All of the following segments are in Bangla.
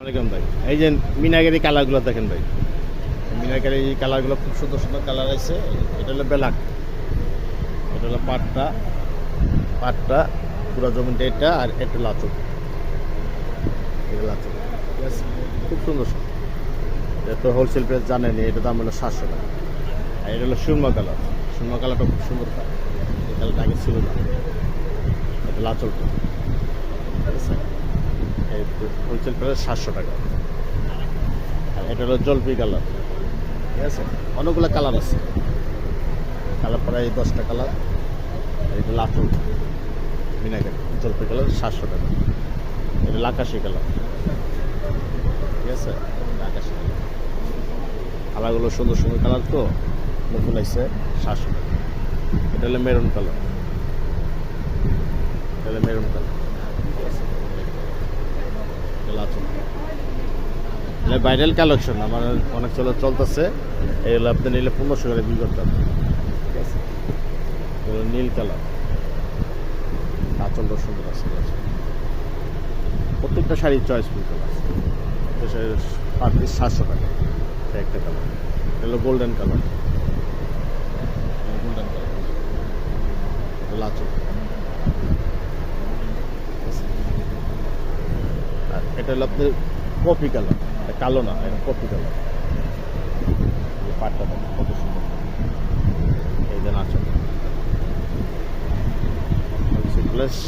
দেখেন ভাই, এই যে মিনাকারি কালারগুলো দেখেন ভাই, মিনাকারি কালারগুলো খুব সুন্দর সুন্দর কালার আছে। এটা হলো বেলাক, এটা হলো পাটটা পাটটা পুরো জমিটা এটা, আর এটা লাচক, এটা লাচক, ঠিক আছে, খুব সুন্দর সুন্দর। এটা তো হোলসেল প্রাইস জানেনি, এটা দাম হলো 700 টাকা। আর এটা হলো সুরমা কালার, সুরমা কালারটা খুব সুন্দর কালার, এই কালারটা আগে ছিল না। এটা লাচকটা, ঠিক আছে, এই হোলসেল প্রাইস 700 টাকা। আর এটা হলো জলপি কালার, ঠিক আছে, অনেকগুলো কালার আছে, কালার প্রায় 10টা কালার। এটা লাচক মিনাকারি জলপি কালার 700 টাকা। এটা আকাশি কালার, ঠিক আছে, আকাশি কালার। কালারগুলো সুন্দর সুন্দর কালার, তো নতুন আসছে 700 টাকা। এটা হলো মেরুন কালার, এটা হলো মেরুন কালার, ঠিক আছে, এটা লাচক। এটা ভাইরাল কালেকশন, আমার অনেক চলতেছে। এই হলো আপনি নিলে 1500 করে বিক্রি করতে হবে, ঠিক আছে। এগুলো নীল কালার, আঁচলটা সুন্দর আছে, প্রত্যেকটা শাড়ির চয়েসফুল কালার আছে। পার পিস 700 টাকা একটা কালার। এটা হলো গোল্ডেন কালার, গোল্ডেন কালার, এটা লাচক, আর এটা হলো আপনার কফি কালার, এটা কালো না, এটা কফি কালার। পাটটা দেখেন কত সুন্দর, এই যে নাচক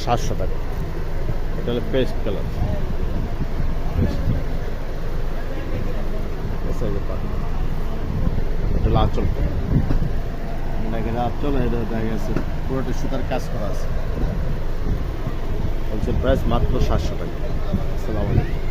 700 টাকা। এটা হলো পেস্ট কালার, এটা হলো আঁচল, আঁচল, এটা দেখা গেছে পুরোটা সুতার কাজ করা আছে। হোলসেল প্রাইস মাত্র 700 টাকা। আসসালামু আলাইকুম।